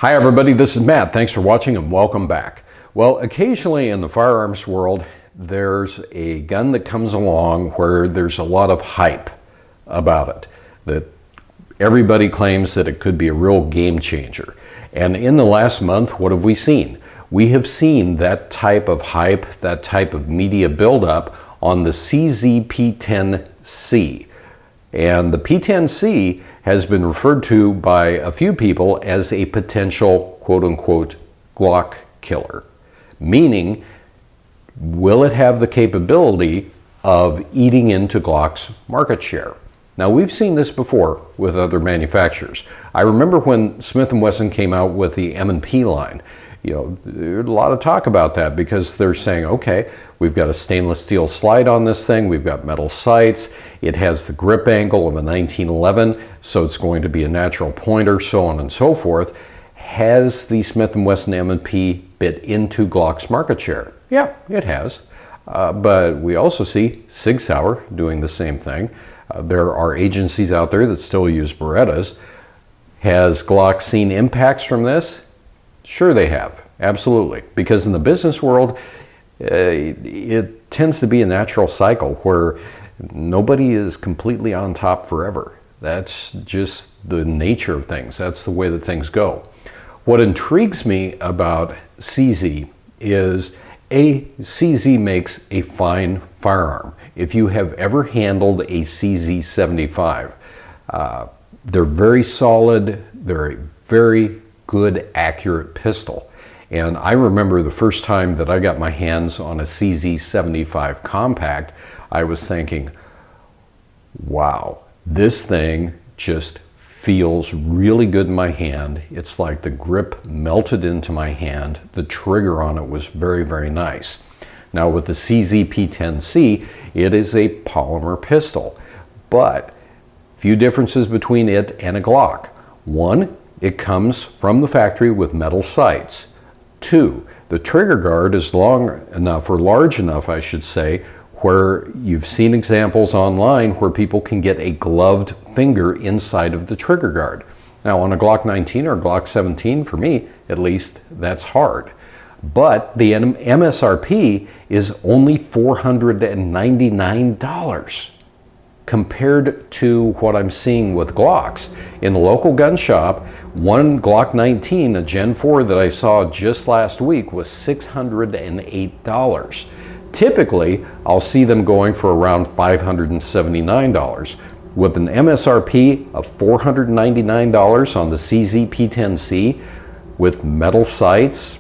Hi everybody, this is Matt. Thanks for watching and welcome back. Well, occasionally in the firearms world, there's a gun that comes along where there's a lot of hype about it, that everybody claims that it could be a real game changer. And in the last month, what have we seen? We have seen that type of hype, that type of media buildup on the CZ P10 C. And the P10 C has been referred to by a few people as a potential quote-unquote Glock killer. Meaning, will it have the capability of eating into Glock's market share? Now, we've seen this before with other manufacturers. I remember when Smith & Wesson came out with the M&P line. There's a lot of talk about that because they're saying, okay, we've got a stainless steel slide on this thing, we've got metal sights, it has the grip angle of a 1911, so it's going to be a natural pointer, so on and so forth. Has the Smith & Wesson M&P bit into Glock's market share? Yeah, it has. But we also see Sig Sauer doing the same thing. There are agencies out there that still use Berettas. Has Glock seen impacts from this? Sure they have, absolutely. Because in the business world, it tends to be a natural cycle where nobody is completely on top forever. That's just the nature of things. That's the way that things go. What intrigues me about CZ is CZ makes a fine firearm. If you have ever handled a CZ 75, they're very solid, they're a very good, accurate pistol. And I remember the first time that I got my hands on a CZ 75 compact, I was thinking, wow, this thing just feels really good in my hand. It's like the grip melted into my hand. The trigger on it was very, very nice. Now with the CZ P10 C, it is a polymer pistol, but few differences between it and a Glock. One, it comes from the factory with metal sights. Two, the trigger guard is long enough, or large enough, I should say, where you've seen examples online where people can get a gloved finger inside of the trigger guard. Now on a Glock 19 or Glock 17, for me at least, that's hard. But the MSRP is only $499 compared to what I'm seeing with Glocks. In the local gun shop, one Glock 19, a Gen 4 that I saw just last week, was $608. Typically, I'll see them going for around $579. With an MSRP of $499 on the CZ P10 C with metal sights,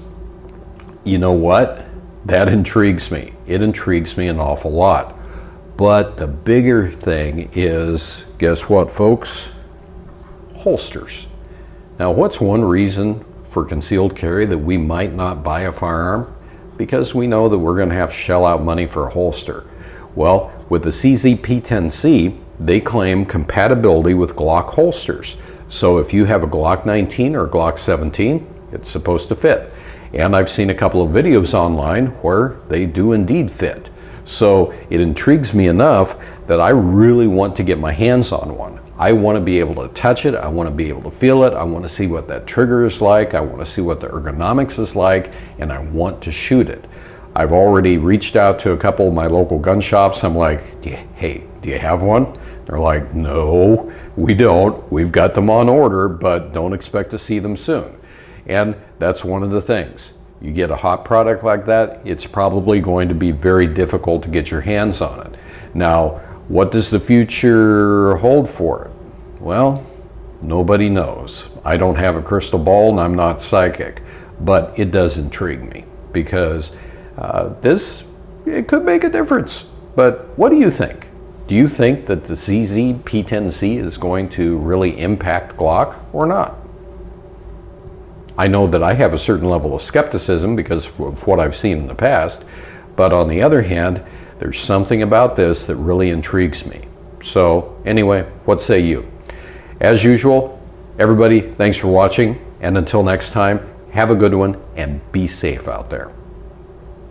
you know what? That intrigues me. It intrigues me an awful lot. But the bigger thing is, guess what, folks? Holsters. Now, what's one reason for concealed carry that we might not buy a firearm? Because we know that we're going to have to shell out money for a holster. Well, with the CZ P10 C, they claim compatibility with Glock holsters. So if you have a Glock 19 or Glock 17, it's supposed to fit. And I've seen a couple of videos online where they do indeed fit. So it intrigues me enough that I really want to get my hands on one. I want to be able to touch it, I want to be able to feel it, I want to see what that trigger is like, I want to see what the ergonomics is like, and I want to shoot it. I've already reached out to a couple of my local gun shops. I'm like, hey, do you have one? They're like, no, we don't. We've got them on order, but don't expect to see them soon. And that's one of the things. You get a hot product like that, it's probably going to be very difficult to get your hands on it. Now, what does the future hold for it? Well, nobody knows. I don't have a crystal ball and I'm not psychic, but it does intrigue me because it could make a difference. But what do you think? Do you think that the CZ P10 C is going to really impact Glock or not? I know that I have a certain level of skepticism because of what I've seen in the past, but on the other hand, there's something about this that really intrigues me. So anyway, what say you? As usual, everybody, thanks for watching, and until next time, have a good one and be safe out there.